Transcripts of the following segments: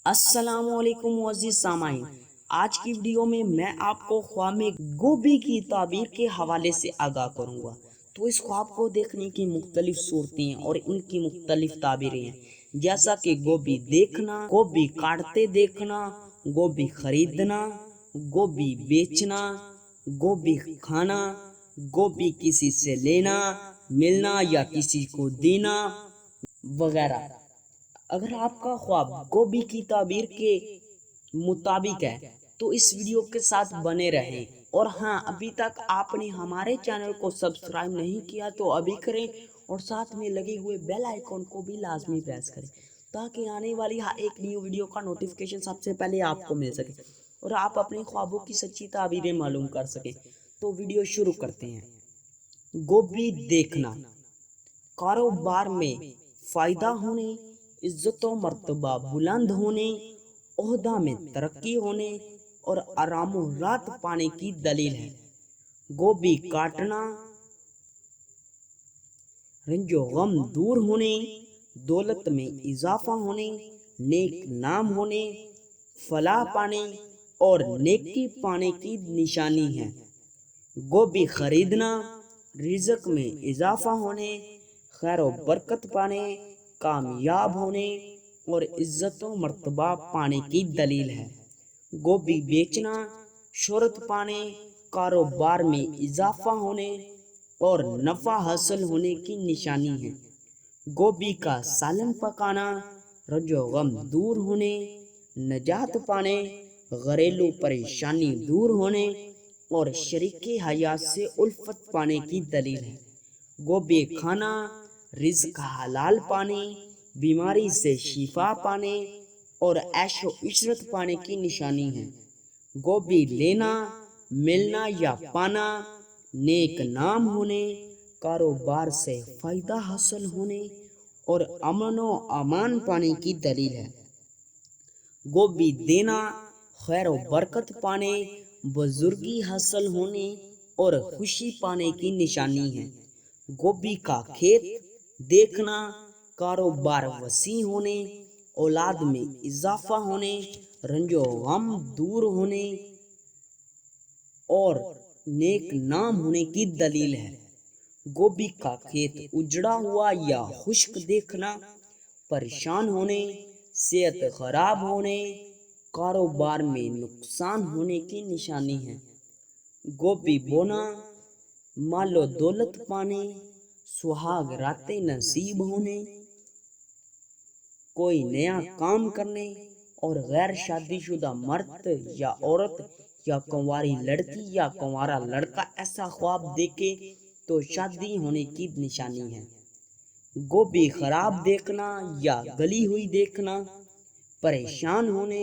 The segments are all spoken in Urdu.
السلام علیکم معزز سامعین، آج کی ویڈیو میں آپ کو خواب میں گوبھی کی تعبیر کے حوالے سے آگاہ کروں گا۔ تو اس خواب کو دیکھنے کی مختلف صورتیں ہیں اور ان کی مختلف تعبیریں ہیں، جیسا کہ گوبھی دیکھنا، گوبھی کاٹتے دیکھنا، گوبھی خریدنا، گوبھی بیچنا، گوبھی کھانا، گوبھی کسی سے لینا، ملنا یا کسی کو دینا وغیرہ۔ اگر آپ کا خواب گوبھی کی تعبیر کے مطابق ہے تو اس ویڈیو کے ساتھ بنے رہیں، اور ہاں، ابھی تک آپ نے ہمارے چینل کو سبسکرائب نہیں کیا تو ابھی کریں، اور ساتھ میں لگے ہوئے بیل آئیکن کو بھی لازمی پریس کریں تاکہ آنے والی ہر ایک نیو ویڈیو کا نوٹیفیکیشن سب سے پہلے آپ کو مل سکے اور آپ اپنے خوابوں کی سچی تعبیریں معلوم کر سکیں۔ تو ویڈیو شروع کرتے ہیں۔ گوبھی دیکھنا، کاروبار میں فائدہ ہونے، عزت و مرتبہ بلند ہونے، عہدہ میں ترقی ہونے اور آرام و راحت پانے کی دلیل ہے۔ گوبھی کاٹنا، رنج و غم دور ہونے، دولت میں اضافہ ہونے، نیک نام ہونے، فلاح پانے اور نیکی پانے کی نشانی ہے۔ گوبھی خریدنا، رزق میں اضافہ ہونے، خیر و برکت پانے، کامیاب ہونے اور عزت و مرتبہ پانے کی دلیل ہے۔ گوبھی بیچنا، شہرت پانے، کاروبار میں اضافہ ہونے اور نفع حاصل ہونے کی نشانی ہے۔ گوبھی کا سالن پکانا، رنج و غم دور ہونے، نجات پانے، گھریلو پریشانی دور ہونے اور شریک حیات سے الفت پانے کی دلیل ہے۔ گوبھی کھانا، رزق حلال پانے، بیماری سے شفا پانے اور عیش و عشرت پانے کی نشانی ہے۔ گوبھی لینا، ملنا یا پانا، نیک نام ہونے، کاروبار سے فائدہ حاصل ہونے اور امن و امان پانے کی دلیل ہے۔ گوبھی دینا، خیر و برکت پانے، بزرگی حاصل ہونے اور خوشی پانے کی نشانی ہے۔ گوبھی کا کھیت دیکھنا، کاروبار وسیع ہونے، اولاد میں اضافہ ہونے، رنج و غم دور ہونے اور نیک نام ہونے کی دلیل ہے۔ گوبھی کا کھیت اجڑا ہوا یا خشک دیکھنا، پریشان ہونے، صحت خراب ہونے، کاروبار میں نقصان ہونے کی نشانی ہے۔ گوبھی بونا، مال و دولت پانے، سہاگ راتیں نصیب ہونے، کوئی نیا کام کرنے اور غیر شادی شدہ مرد یا عورت یا کنواری لڑکی یا کنوارا لڑکا ایسا خواب دیکھے تو شادی ہونے کی نشانی ہے۔ گوبھی خراب دیکھنا یا گلی ہوئی دیکھنا، پریشان ہونے،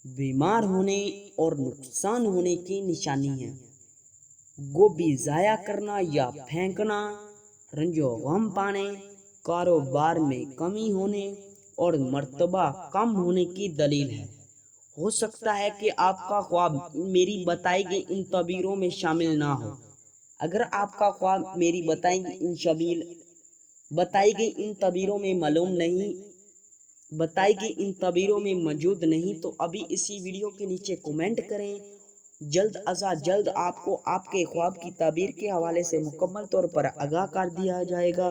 بیمار ہونے اور نقصان ہونے کی نشانی ہے۔ گوبھی ضائع کرنا یا پھینکنا، رنج و غم پانے، کاروبار میں کمی ہونے اور مرتبہ کم ہونے کی دلیل ہے۔ ہو سکتا ہے کہ آپ کا خواب میری بتائی گئی ان تعبیروں میں شامل نہ ہو۔ اگر آپ کا خواب میری بتائی گئی ان تعبیروں میں معلوم نہیں، بتائی گئی ان تعبیروں میں موجود نہیں تو ابھی اسی ویڈیو کے نیچے کومنٹ کریں۔ جلد از جلد آپ کو آپ کے خواب کی تعبیر کے حوالے سے مکمل طور پر آگاہ کر دیا جائے گا،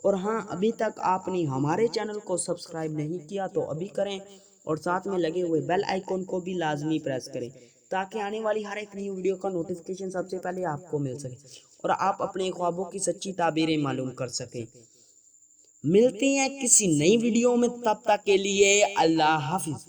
اور ہاں، ابھی تک آپ نے ہمارے چینل کو سبسکرائب نہیں کیا تو ابھی کریں، اور ساتھ میں لگے ہوئے بیل آئیکن کو بھی لازمی پریس کریں تاکہ آنے والی ہر ایک نیو ویڈیو کا نوٹیفیکیشن سب سے پہلے آپ کو مل سکے اور آپ اپنے خوابوں کی سچی تعبیریں معلوم کر سکیں۔ ملتے ہیں کسی نئی ویڈیو میں، تب تک کے لیے اللہ حافظ۔